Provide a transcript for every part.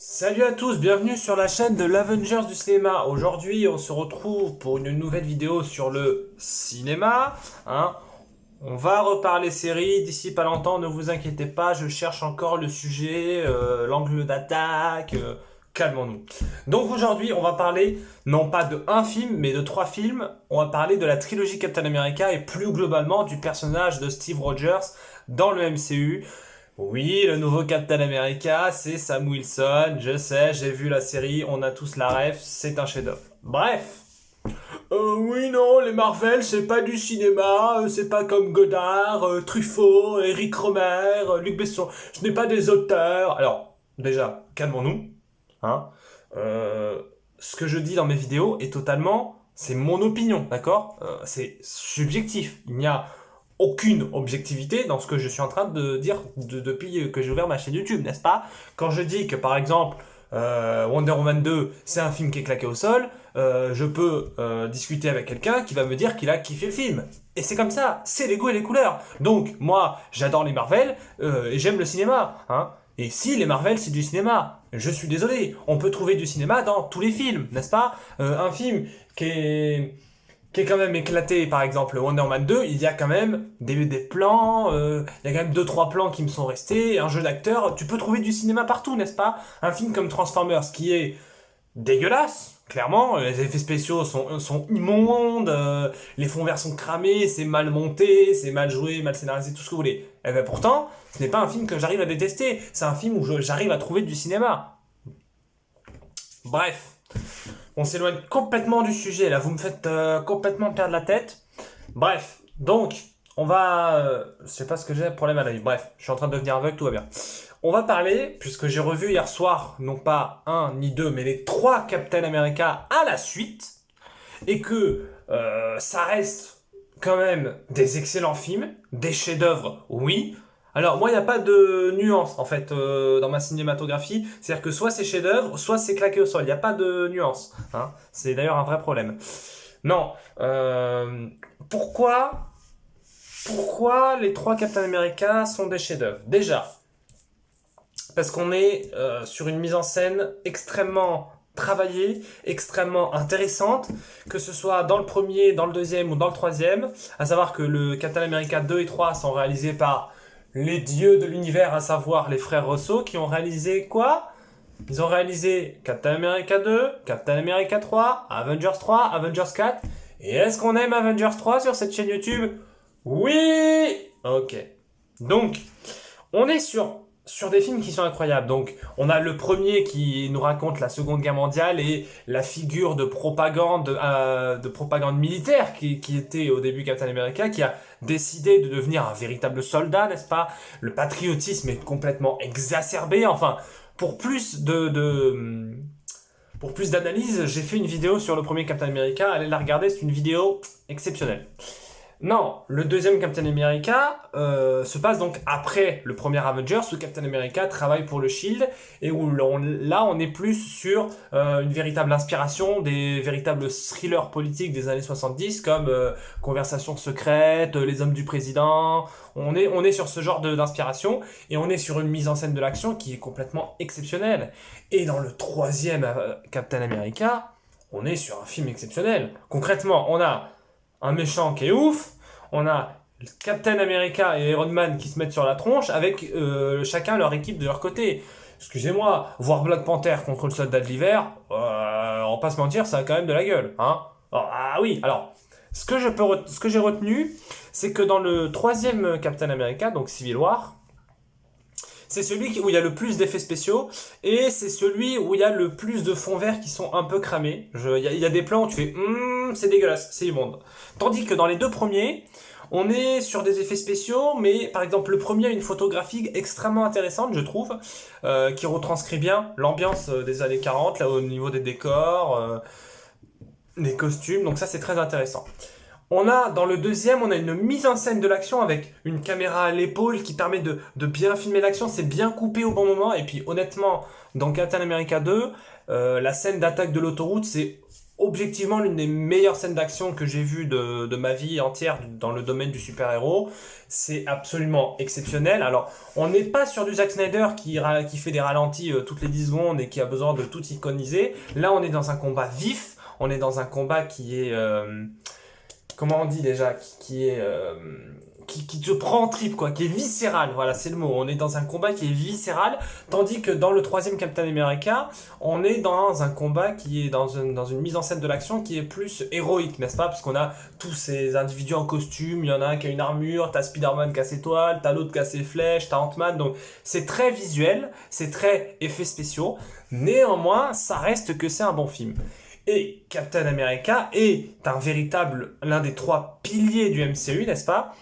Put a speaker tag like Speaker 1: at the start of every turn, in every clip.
Speaker 1: Salut à tous, bienvenue sur la chaîne de l'Avengers du cinéma. Aujourd'hui, on se retrouve pour une nouvelle vidéo sur le cinéma. On va reparler séries d'ici pas longtemps, ne vous inquiétez pas, je cherche encore le sujet, l'angle d'attaque. Calmons-nous. Donc aujourd'hui, on va parler non pas de un film, mais de trois films. On va parler de la trilogie Captain America et plus globalement du personnage de Steve Rogers dans le MCU. Oui, le nouveau Captain America, c'est Sam Wilson, je sais, j'ai vu la série, on a tous la ref, c'est un chef-d'œuvre. Bref. Oui, non, les Marvel, c'est pas du cinéma, c'est pas comme Godard, Truffaut, Eric Romer, Luc Besson, ce n'est pas des auteurs. Alors, déjà, calmons-nous, hein. Ce que je dis dans mes vidéos est totalement, c'est mon opinion, d'accord. C'est subjectif, il n'y a aucune objectivité dans ce que je suis en train de dire depuis que j'ai ouvert ma chaîne YouTube, n'est-ce pas? Quand je dis que par exemple Wonder Woman 2 c'est un film qui est claqué au sol, je peux discuter avec quelqu'un qui va me dire qu'il a kiffé le film. Et c'est comme ça, c'est les goûts et les couleurs. Donc moi j'adore les Marvel et j'aime le cinéma, hein. Et si les Marvel c'est du cinéma, je suis désolé, on peut trouver du cinéma dans tous les films, n'est-ce pas? Un film qui est quand même éclaté, par exemple Wonder Man 2, il y a quand même des plans, il y a quand même deux trois plans qui me sont restés, un jeu d'acteur, tu peux trouver du cinéma partout, n'est-ce pas? Un film comme Transformers qui est dégueulasse, clairement, les effets spéciaux sont immondes, les fonds verts sont cramés, c'est mal monté, c'est mal joué, mal scénarisé, tout ce que vous voulez. Et ben pourtant, ce n'est pas un film que j'arrive à détester, c'est un film où j'arrive à trouver du cinéma. Bref. On s'éloigne complètement du sujet, là, vous me faites complètement perdre la tête. Bref, donc, on va... je sais pas ce que j'ai, problème à l'œil. Bref, je suis en train de devenir aveugle, tout va bien. On va parler, puisque j'ai revu hier soir, non pas un ni deux, mais les trois Captain America à la suite, et que ça reste quand même des excellents films, des chefs-d'œuvre, oui. Alors moi il n'y a pas de nuance en fait dans ma cinématographie, c'est-à-dire que soit c'est chef-d'œuvre, soit c'est claqué au sol. Il n'y a pas de nuance, hein. C'est d'ailleurs un vrai problème. Non. Pourquoi les trois Captain America sont des chefs-d'œuvre? Déjà, parce qu'on est sur une mise en scène extrêmement travaillée, extrêmement intéressante, que ce soit dans le premier, dans le deuxième ou dans le troisième, à savoir que le Captain America 2 et 3 sont réalisés par les dieux de l'univers, à savoir les frères Russo, qui ont réalisé quoi? Ils ont réalisé Captain America 2, Captain America 3, Avengers 3, Avengers 4. Et est-ce qu'on aime Avengers 3 sur cette chaîne YouTube? Oui. Ok. Donc, on est sur des films qui sont incroyables. Donc, on a le premier qui nous raconte la Seconde Guerre mondiale et la figure de propagande militaire qui était au début Captain America, qui a décidé de devenir un véritable soldat, n'est-ce pas? Le patriotisme est complètement exacerbé. Enfin, pour plus d'analyse, j'ai fait une vidéo sur le premier Captain America. Allez la regarder, c'est une vidéo exceptionnelle. Non, le deuxième Captain America se passe donc après le premier Avengers où Captain America travaille pour le Shield et où là on est plus sur une véritable inspiration des véritables thrillers politiques des années 70 comme Conversations secrètes, Les hommes du président. On est sur ce genre d'inspiration et on est sur une mise en scène de l'action qui est complètement exceptionnelle. Et dans le troisième Captain America, on est sur un film exceptionnel. Concrètement, on a un méchant qui est ouf, on a Captain America et Iron Man qui se mettent sur la tronche avec chacun leur équipe de leur côté. Excusez-moi, voir Black Panther contre le soldat de l'hiver, on va pas se mentir, ça a quand même de la gueule, hein. Ah oui, alors, ce que j'ai retenu, c'est que dans le troisième Captain America, donc Civil War, c'est celui où il y a le plus d'effets spéciaux et c'est celui où il y a le plus de fonds verts qui sont un peu cramés. Il y a des plans où tu fais c'est dégueulasse, c'est immonde. Tandis que dans les deux premiers, on est sur des effets spéciaux, mais par exemple le premier a une photographie extrêmement intéressante, je trouve, qui retranscrit bien l'ambiance des années 40, là au niveau des décors, des costumes, donc ça c'est très intéressant. Dans le deuxième, on a une mise en scène de l'action avec une caméra à l'épaule qui permet de bien filmer l'action, c'est bien coupé au bon moment, et puis honnêtement, dans Captain America 2, la scène d'attaque de l'autoroute, c'est objectivement l'une des meilleures scènes d'action que j'ai vues de ma vie entière dans le domaine du super-héros. C'est absolument exceptionnel. Alors, on n'est pas sur du Zack Snyder qui fait des ralentis toutes les 10 secondes et qui a besoin de tout iconiser. Là, on est dans un combat vif. On est dans un combat qui est... comment on dit déjà qui est... qui te prend en trip, quoi, qui est viscéral, voilà, c'est le mot. On est dans un combat qui est viscéral, tandis que dans le troisième Captain America, on est dans un combat qui est dans une mise en scène de l'action qui est plus héroïque, n'est-ce pas? Parce qu'on a tous ces individus en costume, il y en a un qui a une armure, t'as Spider-Man qui a ses toiles, t'as l'autre qui a ses flèches, t'as Ant-Man, donc c'est très visuel, c'est très effets spéciaux. Néanmoins, ça reste que c'est un bon film. Et Captain America est l'un des 3 piliers du MCU, n'est-ce pas?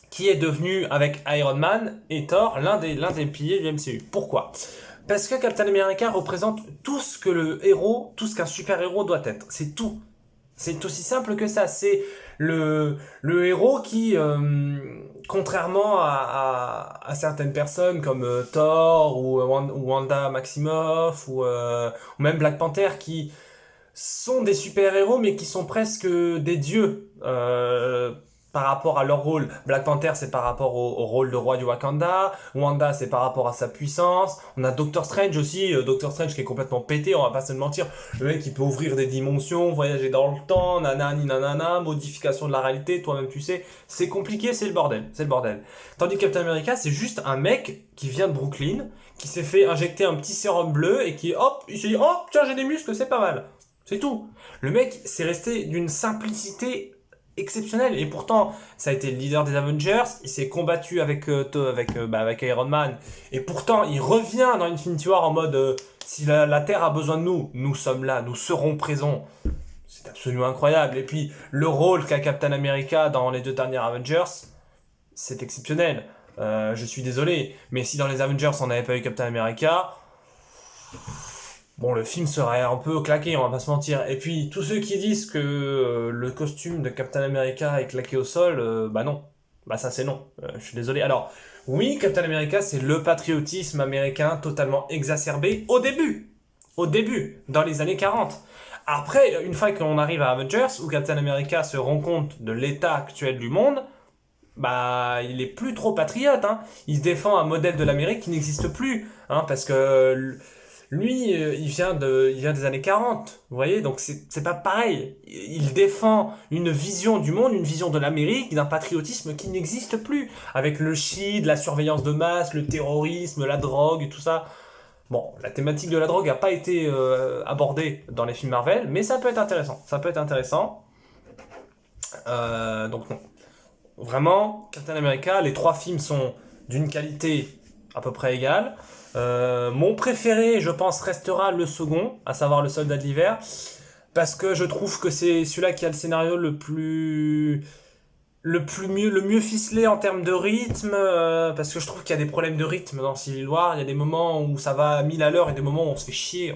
Speaker 1: Qui est devenu, avec Iron Man et Thor, l'un des piliers du MCU. Pourquoi? Parce que Captain America représente tout ce que le héros, tout ce qu'un super-héros doit être. C'est tout. C'est aussi simple que ça. C'est le héros qui, contrairement à certaines personnes comme Thor ou Wanda Maximoff ou même Black Panther qui sont des super-héros mais qui sont presque des dieux par rapport à leur rôle. Black Panther, c'est par rapport au rôle de roi du Wakanda. Wanda, c'est par rapport à sa puissance. On a Doctor Strange aussi. Doctor Strange qui est complètement pété, on va pas se le mentir. Le mec, il peut ouvrir des dimensions, voyager dans le temps, nanani nanana, modification de la réalité, toi-même tu sais. C'est compliqué, c'est le bordel. C'est le bordel. Tandis que Captain America, c'est juste un mec qui vient de Brooklyn, qui s'est fait injecter un petit sérum bleu et qui, hop, il s'est dit, oh, tiens, j'ai des muscles, c'est pas mal. C'est tout. Le mec, c'est resté d'une simplicité exceptionnel, et pourtant ça a été le leader des Avengers, il s'est combattu avec Iron Man, et pourtant il revient dans Infinity War en mode si la Terre a besoin de nous, nous sommes là, nous serons présents. C'est absolument incroyable. Et puis le rôle qu'a Captain America dans les 2 derniers Avengers, c'est exceptionnel. Je suis désolé, mais si dans les Avengers on n'avait pas eu Captain America, bon, le film serait un peu claqué, on va pas se mentir. Et puis, tous ceux qui disent que le costume de Captain America est claqué au sol, bah non. Bah ça c'est non. Je suis désolé. Alors, oui, Captain America, c'est le patriotisme américain totalement exacerbé au début. Au début, dans les années 40. Après, une fois qu'on arrive à Avengers, où Captain America se rend compte de l'état actuel du monde, bah il est plus trop patriote, hein. Il se défend un modèle de l'Amérique qui n'existe plus, hein, parce que... Lui, il vient des années 40, vous voyez, donc c'est pas pareil. Il défend une vision du monde, une vision de l'Amérique, d'un patriotisme qui n'existe plus, avec le SHIELD, la surveillance de masse, le terrorisme, la drogue et tout ça. Bon, la thématique de la drogue n'a pas été abordée dans les films Marvel, mais ça peut être intéressant. Ça peut être intéressant. Donc non. Vraiment, Captain America, les 3 films sont d'une qualité à peu près égale. Mon préféré, je pense, restera le second, à savoir Le Soldat de l'Hiver, parce que je trouve que c'est celui-là qui a le scénario le mieux ficelé en termes de rythme, parce que je trouve qu'il y a des problèmes de rythme dans Civil War. Il y a des moments où ça va à 1000 à l'heure et des moments où on se fait chier.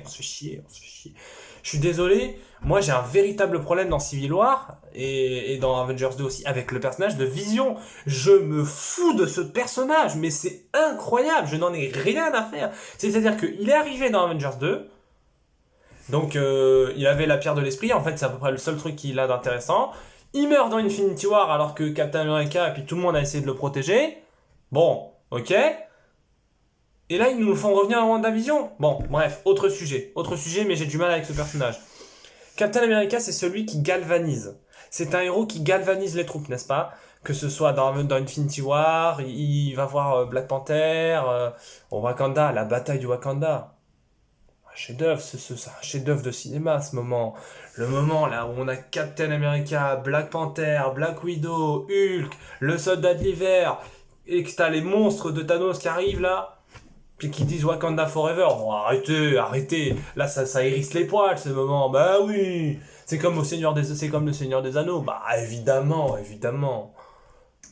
Speaker 1: Je suis désolé, moi j'ai un véritable problème dans Civil War et dans Avengers 2 aussi avec le personnage de Vision. Je me fous de ce personnage, mais c'est incroyable, je n'en ai rien à faire. C'est-à-dire qu'il est arrivé dans Avengers 2, donc il avait la pierre de l'esprit, en fait c'est à peu près le seul truc qu'il a d'intéressant. Il meurt dans Infinity War alors que Captain America et puis tout le monde a essayé de le protéger. Bon, ok. Et là, ils nous le font revenir à WandaVision. Bon, bref, autre sujet, mais j'ai du mal avec ce personnage. Captain America, c'est celui qui galvanise. C'est un héros qui galvanise les troupes, n'est-ce pas? Que ce soit dans Infinity War, il va voir Black Panther, au Wakanda, la bataille du Wakanda. Un chef-d'œuvre, c'est un chef-d'œuvre de cinéma, ce moment. Le moment là où on a Captain America, Black Panther, Black Widow, Hulk, le Soldat de l'Hiver, et que t'as les monstres de Thanos qui arrivent là. Puis qui disent Wakanda Forever. Bon, arrêtez. Là, ça hérisse les poils, ce moment. Bah oui. C'est comme le Seigneur des Anneaux. Bah, évidemment.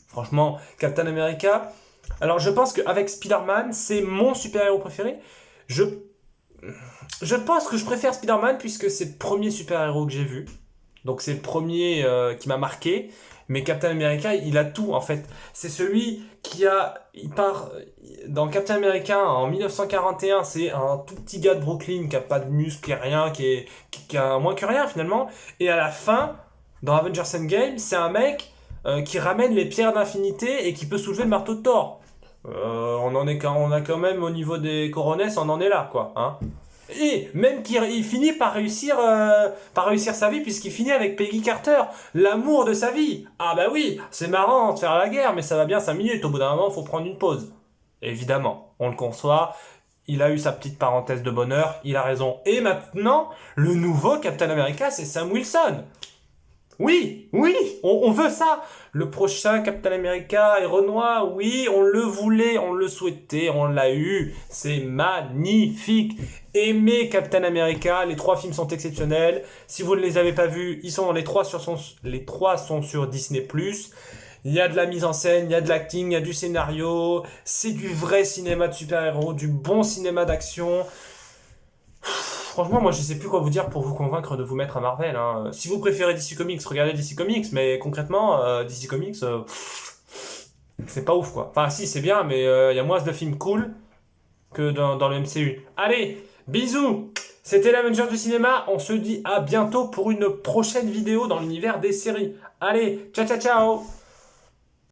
Speaker 1: Franchement, Captain America. Alors, je pense qu'avec Spider-Man, c'est mon super-héros préféré. Je pense que je préfère Spider-Man puisque c'est le premier super-héros que j'ai vu. Donc c'est le premier qui m'a marqué. Mais Captain America, il a tout en fait. C'est celui qui a... Il part dans Captain America en 1941. C'est un tout petit gars de Brooklyn qui a pas de muscles et rien, qui a moins que rien finalement. Et à la fin, dans Avengers Endgame, c'est un mec qui ramène les pierres d'infinité et qui peut soulever le marteau de Thor. On a quand même au niveau des coronesses, on en est là quoi. Hein. Et même qu'il finit par réussir sa vie puisqu'il finit avec Peggy Carter, l'amour de sa vie. Ah bah oui, c'est marrant de faire la guerre, mais ça va bien 5 minutes. Au bout d'un moment, faut prendre une pause. Évidemment, on le conçoit. Il a eu sa petite parenthèse de bonheur, il a raison. Et maintenant, le nouveau Captain America, c'est Sam Wilson. Oui, oui, on veut ça. Le prochain Captain America et Renoir, oui, on le voulait, on le souhaitait, on l'a eu. C'est magnifique. Aimez Captain America, les 3 films sont exceptionnels. Si vous ne les avez pas vus, ils sont les trois sont sur Disney+. Il y a de la mise en scène, il y a de l'acting, il y a du scénario. C'est du vrai cinéma de super-héros, du bon cinéma d'action. Franchement, moi je sais plus quoi vous dire pour vous convaincre de vous mettre à Marvel. Hein. Si vous préférez DC Comics, regardez DC Comics, mais concrètement, DC Comics, c'est pas ouf quoi. Enfin, si, c'est bien, mais il y a moins de films cool que dans le MCU. Allez, bisous. C'était l'Avengers du cinéma. On se dit à bientôt pour une prochaine vidéo dans l'univers des séries. Allez, ciao ciao ciao.